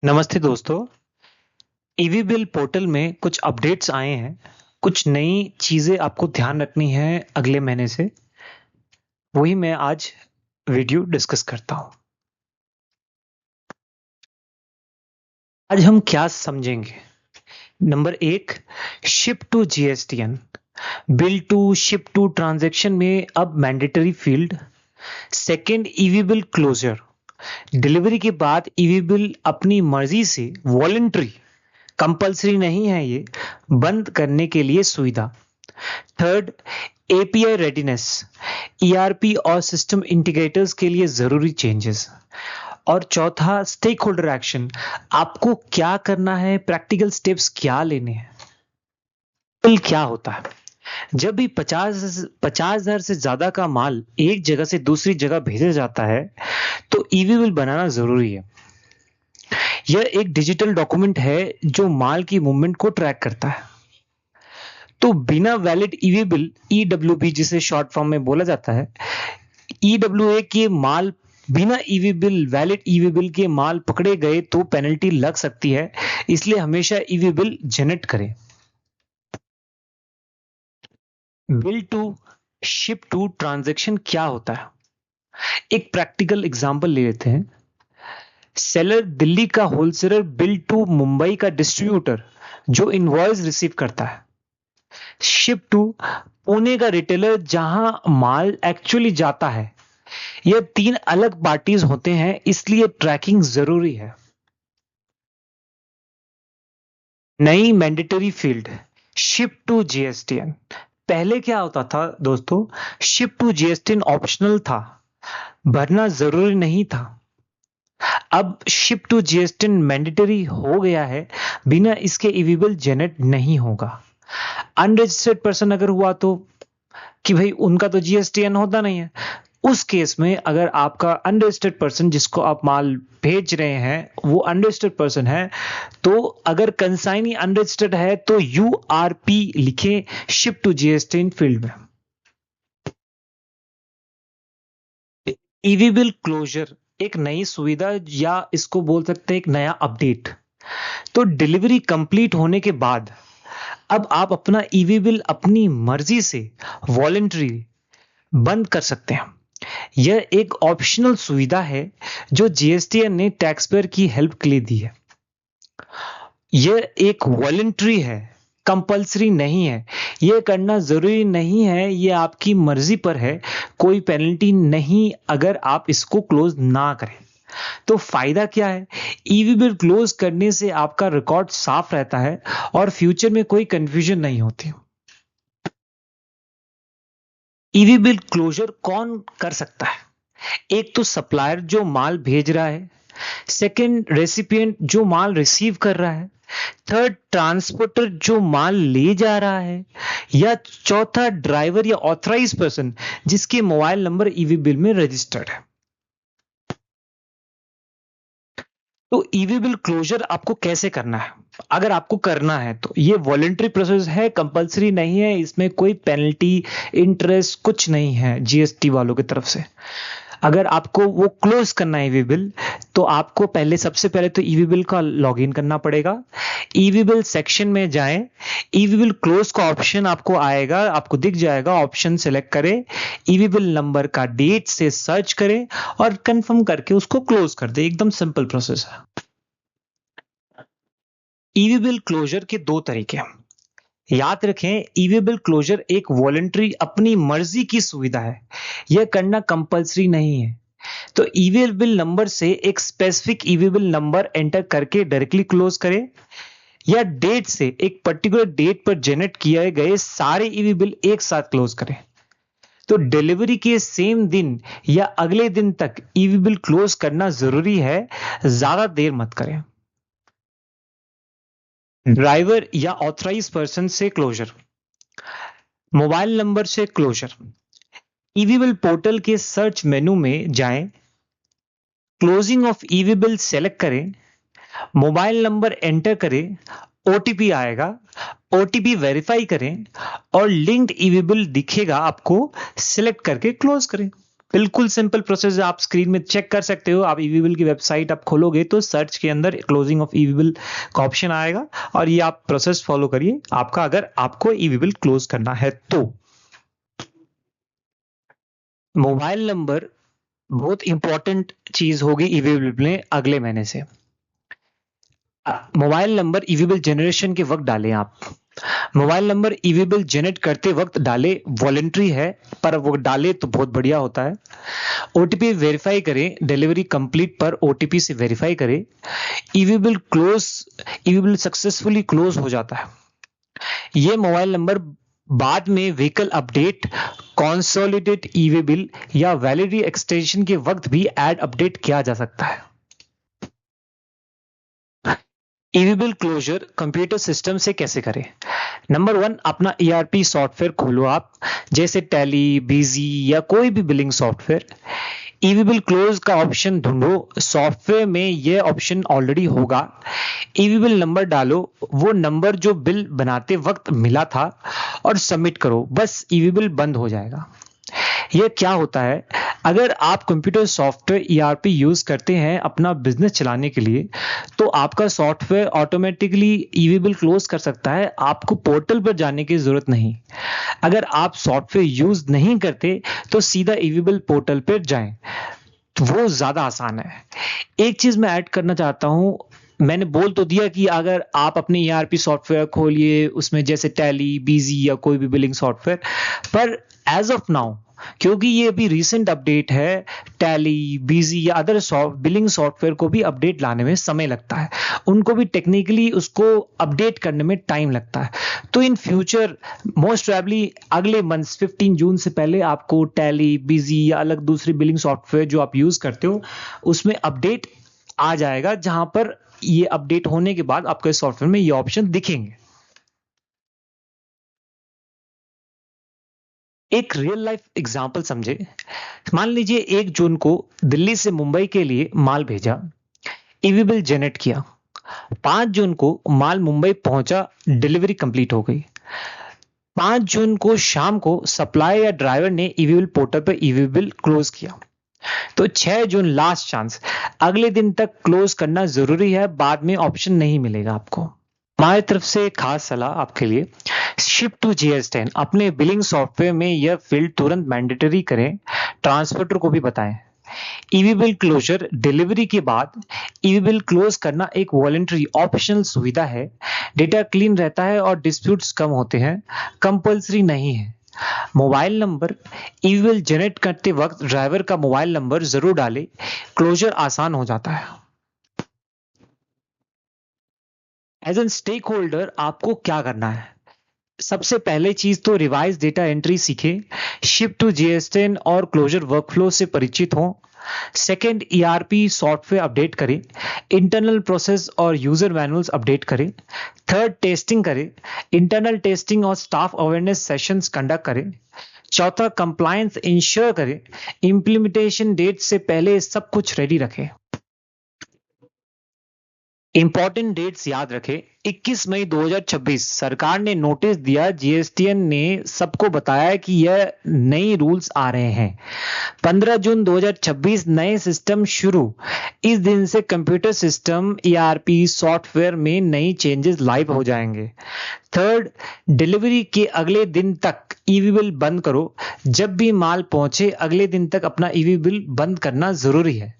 नमस्ते दोस्तों। EV bill portal में कुछ अपडेट्स आए हैं। कुछ नई चीजें आपको ध्यान रखनी है अगले महीने से। वही मैं आज वीडियो डिस्कस करता हूं। आज हम क्या समझेंगे? नंबर एक, ship to GSTN. Bill to ship to transaction में अब mandatory field. Second, EV bill closure. Delivery के बाद ईवी बिल अपनी मर्जी से वॉलंटरी, कंपलसरी नहीं है ये, बंद करने के लिए सुविधा। Third, API readiness. ईआरपी और सिस्टम इंटीग्रेटर्स के लिए जरूरी चेंजेस। और चौथा, स्टेक होल्डर एक्शन। आपको क्या करना है, प्रैक्टिकल स्टेप्स क्या लेने हैं। बिल क्या होता है? जब भी 50,000 से ज्यादा का माल एक जगह से दूसरी जगह भेजा जाता है तो ईवी बिल बनाना जरूरी है। यह एक डिजिटल डॉक्यूमेंट है जो माल की मूवमेंट को ट्रैक करता है। तो बिना वैलिड ईवी बिल, ईडब्ल्यूबी जिसे शॉर्ट फॉर्म में बोला जाता है, ईडब्ल्यूए के माल, बिना EV bill, valid EV bill के माल पकड़े गए तो पेनल्टी लग सकती है। इसलिए हमेशा ईवी बिल जनरेट करें। Bill to ship to transaction क्या होता है? एक प्रैक्टिकल एग्जांपल ले लेते हैं। सेलर दिल्ली का होलसेलर बिल टू मुंबई का डिस्ट्रीब्यूटर जो इनवॉइस रिसीव करता है। शिप टू पुणे का रिटेलर जहां माल एक्चुअली जाता है। ये तीन अलग पार्टीज होते हैं, इसलिए ट्रैकिंग जरूरी है। नई mandatory field, ship to GSTN. पहले क्या होता था दोस्तों? शिप टू जीएसटीएन ऑप्शनल था, भरना जरूरी नहीं था। अब शिप टू जीएसटीएन मैंडेटरी हो गया है, बिना इसके ईवी बिल जनरेट नहीं होगा। अनरजिस्टर्ड पर्सन अगर हुआ तो, कि भाई उनका तो जीएसटीएन होता नहीं है, उस केस में अगर आपका अनरजिस्टर्ड पर्सन जिसको आप माल भेज रहे हैं वो अनरजिस्टर्ड पर्सन है, तो अगर कंसाइनी अनरजिस्टर्ड है तो यूआरपी लिखें शिप टू जीएसटी फील्ड में। ईवी बिल क्लोजर एक नई सुविधा, या इसको बोल सकते हैं एक नया अपडेट। तो डिलीवरी कंप्लीट होने के बाद अब आप अपना ईवी बिल अपनी मर्जी से वॉलेंट्री बंद कर सकते हैं। यह एक ऑप्शनल सुविधा है जो जीएसटीएन ने टैक्स पेयर की हेल्प के लिए दी है। यह एक वॉलंटरी है, कंपलसरी नहीं है। यह करना जरूरी नहीं है, यह आपकी मर्जी पर है। कोई पेनल्टी नहीं अगर आप इसको क्लोज ना करें। तो फायदा क्या है? ईवी बिल क्लोज करने से आपका रिकॉर्ड साफ रहता है और फ्यूचर में कोई कंफ्यूजन नहीं होती। ईवी बिल क्लोजर कौन कर सकता है? एक तो सप्लायर जो माल भेज रहा है, सेकंड रेसिपिएंट जो माल रिसीव कर रहा है, थर्ड ट्रांसपोर्टर जो माल ले जा रहा है, या चौथा ड्राइवर या ऑथराइज पर्सन जिसके मोबाइल नंबर ईवी बिल में रजिस्टर्ड है। तो ईवी बिल क्लोजर आपको कैसे करना है? अगर आपको करना है तो ये वॉलेंट्री प्रोसेस है, कंपलसरी नहीं है, इसमें कोई पेनल्टी, इंटरेस्ट कुछ नहीं है जीएसटी वालों की तरफ से। अगर आपको वो क्लोज करना है ईवी बिल, तो आपको पहले, सबसे पहले तो ईवी बिल का लॉगिन करना पड़ेगा। ईवी बिल सेक्शन में जाएं, ईवी बिल क्लोज का ऑप्शन आपको आएगा, आपको दिख जाएगा, ऑप्शन सेलेक्ट करें, ईवी बिल नंबर का डेट से सर्च करें और कंफर्म करके उसको क्लोज कर दे। एकदम सिंपल प्रोसेस है। ईवी बिल क्लोजर के दो तरीके हैं, याद रखें। ईवी बिल क्लोजर एक वॉलंटरी, अपनी मर्जी की सुविधा है, यह करना कंपलसरी नहीं है। तो ईवी बिल नंबर से एक specific EV bill number enter करके डायरेक्टली क्लोज करें, या डेट से एक पर्टिकुलर डेट पर जनरेट किए गए सारे ईवी बिल एक साथ क्लोज करें। तो डिलीवरी के सेम दिन या अगले दिन तक ईवी बिल क्लोज करना जरूरी है, ज्यादा देर मत करें। ड्राइवर या ऑथराइज पर्सन से क्लोजर, मोबाइल नंबर से क्लोजर। ईवी बिल पोर्टल के सर्च मेनू में जाएं, closing of EV bill select करें, मोबाइल नंबर एंटर करें, ओटीपी आएगा, ओटीपी वेरीफाई करें और लिंक्ड ईवी बिल दिखेगा आपको, सिलेक्ट करके क्लोज करें। बिल्कुल सिंपल प्रोसेस है, आप स्क्रीन में चेक कर सकते हो। आप ईवी बिल की वेबसाइट आप खोलोगे तो सर्च के अंदर क्लोजिंग ऑफ ईवी बिल का ऑप्शन आएगा और ये आप प्रोसेस फॉलो करिए आपका, अगर आपको ईवी बिल क्लोज करना है तो। मोबाइल नंबर बहुत इंपॉर्टेंट चीज होगी ईवी बिल में अगले महीने से। Mobile number EV bill generation के वक्त डालें आप। Mobile number EV bill generate करते वक्त डाले, वॉलेंट्री है पर वो डाले तो बहुत बढ़िया होता है। ओटीपी वेरीफाई करें, डिलीवरी कंप्लीट पर ओटीपी से वेरीफाई करें। EV bill close, EV bill successfully close हो जाता है। ये मोबाइल नंबर बाद में vehicle update, consolidate EV bill या वैलिडिटी एक्सटेंशन के वक्त भी ऐड अपडेट किया जा सकता है। EV bill closure computer system से कैसे करें? नंबर 1, अपना ईआरपी सॉफ्टवेयर खोलो आप, जैसे टैली, बीजी या कोई भी billing software. EV bill close का ऑप्शन ढूंढो, सॉफ्टवेयर में यह ऑप्शन ऑलरेडी होगा। ईवी बिल नंबर डालो, वो नंबर जो बिल बनाते वक्त मिला था, और सबमिट करो, बस ईवी बिल बंद हो जाएगा। यह क्या होता है, अगर आप कंप्यूटर सॉफ्टवेयर ईआरपी यूज करते हैं अपना बिजनेस चलाने के लिए, तो आपका software automatically EV bill close कर सकता है, आपको पोर्टल पर जाने की जरूरत नहीं। अगर आप सॉफ्टवेयर यूज नहीं करते तो सीधा ईवी बिल पोर्टल पर जाएं, तो वो ज्यादा आसान है। एक चीज मैं ऐड करना चाहता हूं, मैंने बोल तो दिया कि अगर आप अपने ईआरपी सॉफ्टवेयर खोलिए, उसमें जैसे टैली, बीजी या कोई भी बिलिंग सॉफ्टवेयर, पर एज ऑफ नाउ, क्योंकि ये अभी रिसेंट अपडेट है, टैली, बीजी या अदर बिलिंग सॉफ्टवेयर को भी अपडेट लाने में समय लगता है, उनको भी टेक्निकली उसको अपडेट करने में टाइम लगता है। तो इन फ्यूचर मोस्ट प्रोबेबली अगले मंथ 15 जून से पहले आपको टैली, बीजी या अलग दूसरी बिलिंग सॉफ्टवेयर जो आप यूज करते हो उसमें अपडेट आ जाएगा, जहां पर ये अपडेट होने के बाद आपके सॉफ्टवेयर में ये ऑप्शन दिखेंगे। एक रियल लाइफ एग्जांपल समझे। मान लीजिए 1 जून को दिल्ली से मुंबई के लिए माल भेजा, ईवी बिल जनरेट किया। 5 जून को माल मुंबई पहुंचा, डिलीवरी कंप्लीट हो गई। 5 जून को शाम को सप्लाई या ड्राइवर ने ईवी बिल पोर्टल पर ईवी बिल क्लोज किया। तो 6 जून लास्ट चांस, अगले दिन तक क्लोज करना जरूरी है, बाद में ऑप्शन नहीं मिलेगा आपको। हमारी तरफ से एक खास सलाह आपके लिए, शिफ्ट टू GS10 अपने बिलिंग सॉफ्टवेयर में यह फील्ड तुरंत मैंडेटरी करें, ट्रांसपोर्टर को भी बताएं। ईवी बिल क्लोजर डिलीवरी के बाद ईवी बिल क्लोज करना एक वॉलंटरी ऑप्शनल सुविधा है। डेटा क्लीन रहता है और डिस्प्यूट्स कम होते हैं, कंपल्सरी नहीं है। Mobile number EV bill generate करते वक्त ड्राइवर का मोबाइल नंबर जरूर डालें, क्लोजर आसान हो जाता है। एज एन स्टेक होल्डर आपको क्या करना है? सबसे पहले चीज तो रिवाइज डेटा एंट्री सीखें, शिफ्ट टू GS10 और क्लोजर वर्कफ्लो से परिचित हों। सेकेंड, ईआरपी सॉफ्टवेयर अपडेट करें, इंटरनल प्रोसेस और यूजर मैनुअल्स अपडेट करें। थर्ड, टेस्टिंग करें, इंटरनल टेस्टिंग और स्टाफ अवेयरनेस सेशंस कंडक्ट करें। चौथा, कंप्लायंस इंश्योर करें, इंप्लीमेंटेशन डेट से पहले सब कुछ रेडी रखें। इंपॉर्टेंट डेट्स याद रखें, 21 मई 2026 सरकार ने नोटिस दिया, GSTN ने सबको बताया कि यह नई रूल्स आ रहे हैं। 15 जून 2026 नए सिस्टम शुरू, इस दिन से कंप्यूटर सिस्टम ERP सॉफ्टवेयर में नई चेंजेस लाइव हो जाएंगे। थर्ड, डिलीवरी के अगले दिन तक ईवी बिल बंद करो, जब भी माल पहुंचे अगले दिन तक अपना ईवी बिल बंद करना जरूरी है।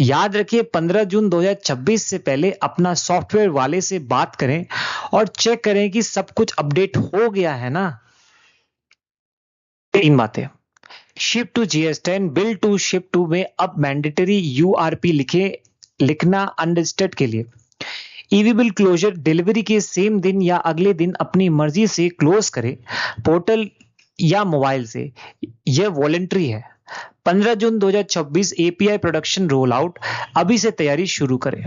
याद रखिए 15 जून 2026 से पहले अपना सॉफ्टवेयर वाले से बात करें और चेक करें कि सब कुछ अपडेट हो गया है ना। 3 बातें, shift to GS10, bill to shift to में अब मैंडेटरी URP लिखना अनरजिस्टर्ड के लिए। ईवी बिल क्लोजर डिलीवरी के सेम दिन या अगले दिन अपनी मर्जी से क्लोज करें, पोर्टल या मोबाइल से, यह वॉलंटरी है। 15 जून 2026 API प्रोडक्शन रोल आउट, अभी से तैयारी शुरू करें।